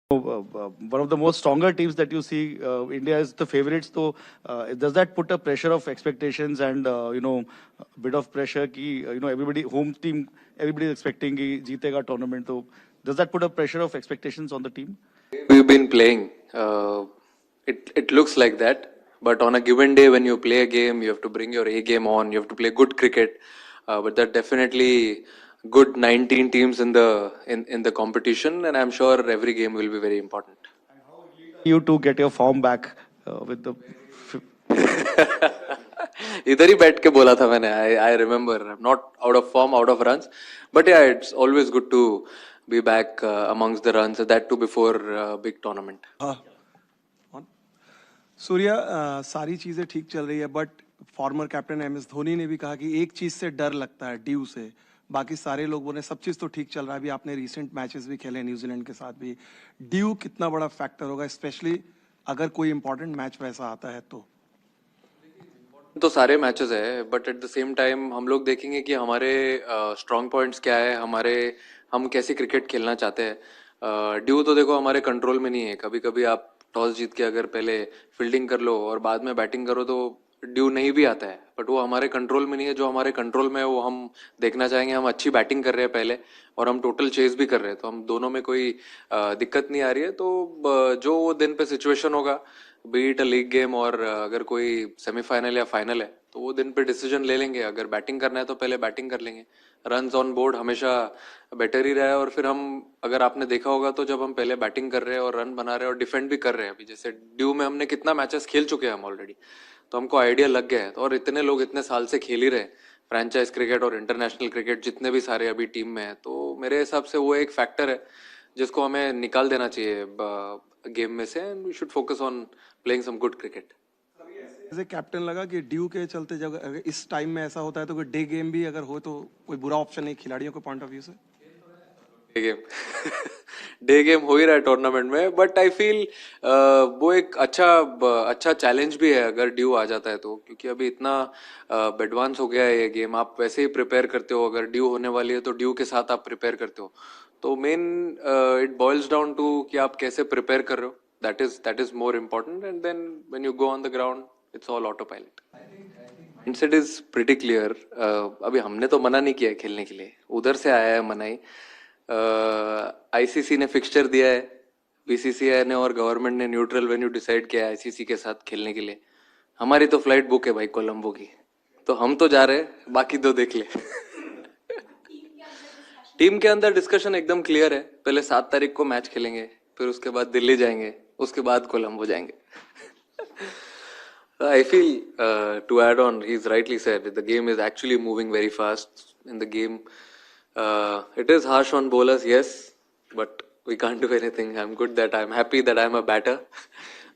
One of the most stronger teams that you see, India is the favorites. So, does that put a pressure of expectations and a bit of pressure? Ki, everybody home team, everybody is expecting कि जीतेगा tournament. So, does that put a pressure of expectations on the team? We've been playing. It looks like that, but on a given day when you play a game, you have to bring your A game on. You have to play good cricket. But there are definitely good 19 teams in the competition, and I'm sure every game will be very important. You to get your form back with the. इधर ही बैठ के बोला था मैंने. I remember. I'm not out of form, out of runs, but yeah, it's always good to be back amongst the runs. That too before big tournament. Surya, सारी चीजें ठीक चल रही है, but former captain MS Dhoni ने भी कहा कि एक चीज से डर लगता है, ड्यू से. बाकी सारे लोग बोले सब चीज तो ठीक चल रहा है. अभी आपने रिसेंट मैचेस भी खेले न्यूजीलैंड के साथ भी. ड्यू कितना बड़ा फैक्टर होगा, स्पेशली अगर कोई इंपॉर्टेंट मैच वैसा आता है तो सारे मैचेस है, but at the same time हम लोग देखेंगे कि हमारे स्ट्रॉन्ग पॉइंट्स क्या है, हम कैसे क्रिकेट खेलना चाहते हैं. ड्यू तो देखो हमारे कंट्रोल में नहीं है. कभी कभी आप टॉस जीत के अगर पहले फील्डिंग कर लो और बाद में बैटिंग करो तो ड्यू नहीं भी आता है, बट वो हमारे कंट्रोल में नहीं है. जो हमारे कंट्रोल में है वो हम देखना चाहेंगे. हम अच्छी बैटिंग कर रहे हैं पहले और हम टोटल चेस भी कर रहे हैं, तो हम दोनों में कोई दिक्कत नहीं आ रही है. तो जो वो दिन पे सिचुएशन होगा, बीट अ लीग गेम और अगर कोई सेमीफाइनल या फाइनल है, तो वो दिन पे डिसीजन ले लेंगे. अगर बैटिंग करना है तो पहले बैटिंग कर लेंगे. रन्स ऑन बोर्ड हमेशा बेटर ही रहा है. और फिर हम, अगर आपने देखा होगा तो जब हम पहले बैटिंग कर रहे हैं और रन बना रहे हैं और डिफेंड भी कर रहे हैं, अभी जैसे ड्यू में हमने कितना मैचेस खेल चुके हैं हम ऑलरेडी, तो हमको आइडिया लग गया है. और इतने लोग इतने साल से खेल ही रहे, फ्रेंचाइज क्रिकेट और इंटरनेशनल क्रिकेट जितने भी सारे अभी टीम में है, तो मेरे हिसाब से वो एक फैक्टर है जिसको हमें निकाल देना चाहिए गेम में से. And we should focus on playing some good cricket. As a captain लगा कि ड्यू के चलते जब अगर इस टाइम में ऐसा होता है तो कोई डे गेम भी अगर हो तो कोई बुरा ऑप्शन नहीं खिलाड़ियों के पॉइंट ऑफ व्यू से. डे गेम डे गेम हो ही रहा है टूर्नामेंट में, बट आई फील वो एक अच्छा चैलेंज भी है अगर ड्यू आ जाता है तो, क्योंकि अभी इतना एडवांस हो गया है ये गेम. आप वैसे ही प्रिपेयर करते हो, अगर ड्यू होने वाली है तो ड्यू के साथ आप प्रिपेयर करते हो. तो main it boils down to कि आप कैसे प्रिपेयर कर रहे हो. that is more important, and then when you go on the ground it's all autopilot. Mindset is pretty clear. अभी हमने तो मना नहीं किया है खेलने के लिए, उधर से आया है मनाई. ICC ने फिक्सचर दिया है, BCCI ने और गवर्नमेंट ने न्यूट्रल वेन्यू डिसाइड किया है ICC के साथ खेलने के लिए. हमारी तो फ्लाइट बुक है भाई कोलंबो की, तो हम तो जा रहे हैं, बाकी दो देख ले. टीम के अंदर डिस्कशन एकदम क्लियर है. पहले 7 तारीख को मैच खेलेंगे, फिर उसके बाद दिल्ली जाएंगे, उसके बाद कोलंबो जाएंगे. I feel to add on, he's rightly said, the game is actually moving very fast. In the game, it is harsh on bowlers, yes, but we can't do anything. I'm happy that I'm a batter,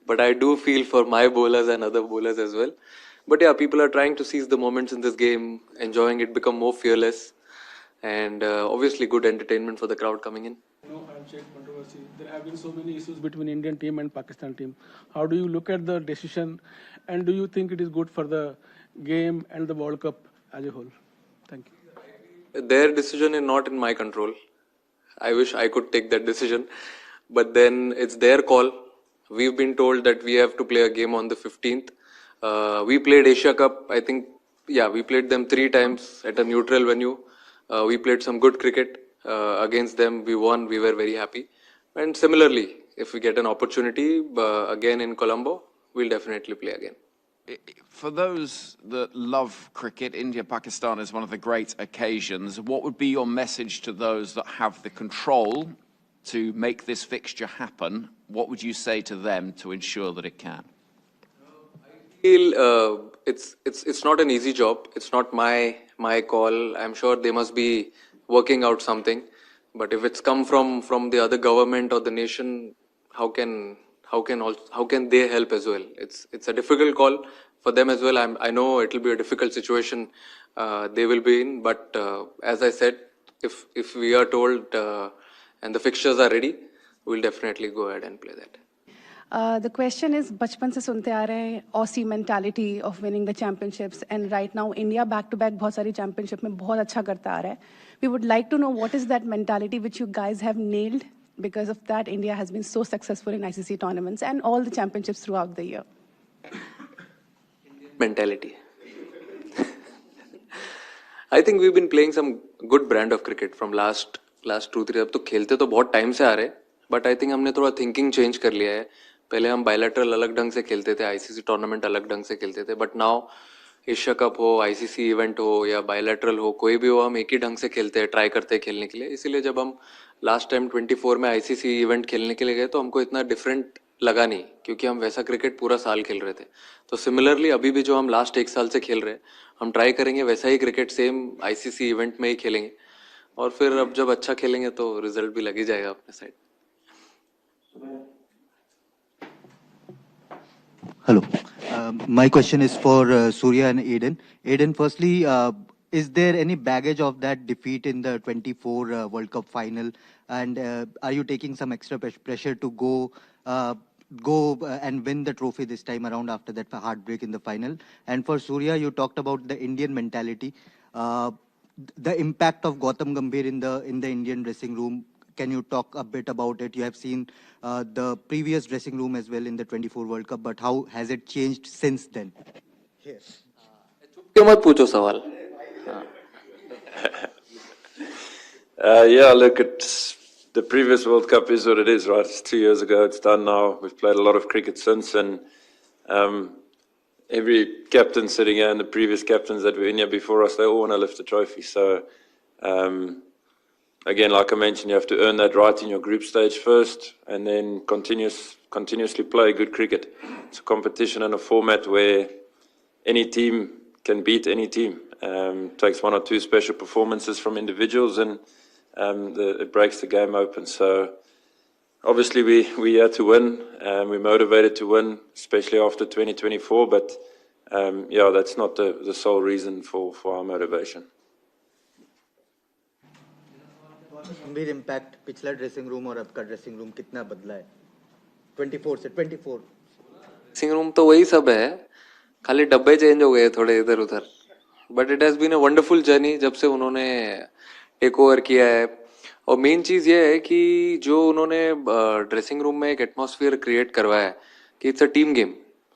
but I do feel for my bowlers and other bowlers as well. But yeah, people are trying to seize the moments in this game, enjoying it, become more fearless, and obviously good entertainment for the crowd coming in. No handshake controversy. There have been so many issues between Indian team and Pakistan team. How do you look at the decision, and do you think it is good for the game and the World Cup as a whole? Thank you. Their decision is not in my control. I wish I could take that decision, but then it's their call. We've been told that we have to play a game on the 15th. We played Asia Cup, I think, we played them 3 times at a neutral venue. We played some good cricket against them. We won. We were very happy. And similarly, if we get an opportunity again in Colombo, we'll definitely play again. For those that love cricket, India-Pakistan is one of the great occasions. What would be your message to those that have the control to make this fixture happen? What would you say to them to ensure that it can? I feel it's not an easy job. It's not my call. I'm sure they must be working out something, but if it's come from the other government or the nation, how can they help as well? It's a difficult call for them as well. I know it will be a difficult situation they will be in, but as I said, if we are told and the fixtures are ready, we'll definitely go ahead and play that. The question is, बचपन से सुनते आ रहे हैं Aussie mentality of winning the championships, and right now India back to back बहुत सारी championship में बहुत अच्छा करता आ रहा है. We would like to know what is that mentality which you guys have nailed Because of that, India has been so successful in ICC tournaments and all the championships throughout the year. Mentality. I think we've been playing some good brand of cricket from last 2-3. अब तो खेलते तो बहुत time से आ रहे, but I think हमने थोड़ा thinking change कर लिया है. पहले हम बायलैटरल अलग ढंग से खेलते थे, आईसीसी टूर्नामेंट अलग ढंग से खेलते थे, बट नाउ एशिया कप हो, आईसीसी इवेंट हो या बायलैटरल हो, कोई भी हो, हम एक ही ढंग से खेलते हैं, ट्राई करते हैं खेलने के लिए. इसीलिए जब हम लास्ट टाइम 24 में आईसीसी इवेंट खेलने के लिए गए तो हमको इतना डिफरेंट लगा नहीं, क्योंकि हम वैसा क्रिकेट पूरा साल खेल रहे थे. तो सिमिलरली अभी भी जो हम लास्ट 1 साल से खेल रहे हैं, हम ट्राई करेंगे वैसा ही क्रिकेट सेम आईसीसी इवेंट में ही खेलेंगे, और फिर अब जब अच्छा खेलेंगे तो रिजल्ट भी लग ही जाएगा अपने side. Hello. My question is for Surya and Aiden. Aiden, firstly, is there any baggage of that defeat in the 24 World Cup final? And are you taking some extra pressure to go and win the trophy this time around after that heartbreak in the final? And for Surya, you talked about the Indian mentality, the impact of Gautam Gambhir in the Indian dressing room. Can you talk a bit about it? You have seen the previous dressing room as well in the 24 World Cup, but how has it changed since then? क्यों मत पूछो सवाल. Yeah, look, the previous World Cup is what it is, right? It's 2 years ago. It's done now. We've played a lot of cricket since, and every captain sitting here and the previous captains that were in here before us, they all want to lift the trophy. So, again, like I mentioned, you have to earn that right in your group stage first, and then continuously play good cricket. It's a competition and a format where any team can beat any team. Takes 1 or 2 special performances from individuals, and it breaks the game open. So obviously we had to win, we're motivated to win, especially after 2024, but yeah, that's not the sole reason for our motivation. गंभीर impact पिछला dressing room और अब का dressing room कितना बदला है 24 से 24? Dressing room तो वही सब है, खाली डब्बे चेंज हो गए थोड़े इधर उधर, but it has been a wonderful journey जब से उन्होंने टेक ओवर किया है. और मेन चीज़ ये है कि जो उन्होंने ड्रेसिंग रूम में एक एटमॉस्फेयर क्रिएट करवाया है कि इट्स अ टीम गेम.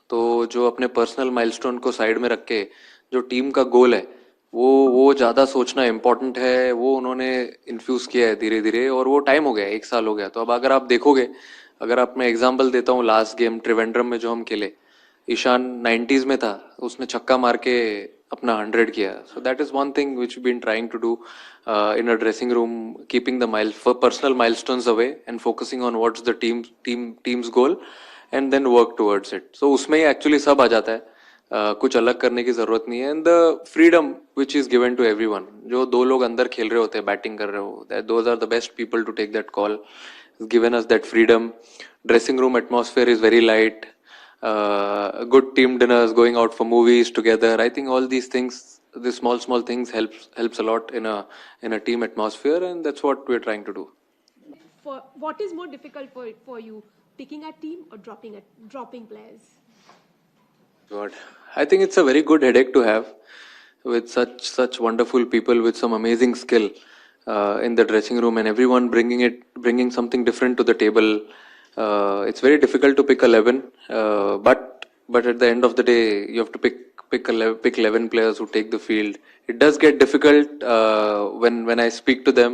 तो जो अपने पर्सनल माइलस्टोन को साइड में रख के जो टीम का गोल है वो ज़्यादा सोचना इम्पोर्टेंट है, वो उन्होंने इन्फ्यूज़ किया है धीरे धीरे, और वो टाइम हो गया, 1 साल हो गया. तो अब अगर आप देखोगे, अगर आप मैं एग्जांपल देता हूँ, लास्ट गेम त्रिवेंद्रम में जो हम खेले, ईशान 90s में था, उसने छक्का मार के अपना 100 किया. So that is one thing which been trying to do in a dressing room, keeping the personal milestones away and focusing on what's the team's goal and then work towards it. So उसमें ही actually सब आ जाता है, कुछ अलग करने की जरूरत नहीं है. And the freedom which is given to everyone, जो 2 लोग अंदर खेल रहे होते हैं, बैटिंग कर रहे हो, those are the best people to take that call, given us that freedom. Dressing room atmosphere is very light, good team dinners, going out for movies together. I think all these things, the small things helps a lot in a team atmosphere, and that's what we're trying to do. What is more difficult for you, picking a team or dropping players? God, I think it's a very good headache to have with such wonderful people with some amazing skill in the dressing room, and everyone bringing something different to the table. It's very difficult to pick 11, but at the end of the day, you have to pick 11 players who take the field. It does get difficult when I speak to them.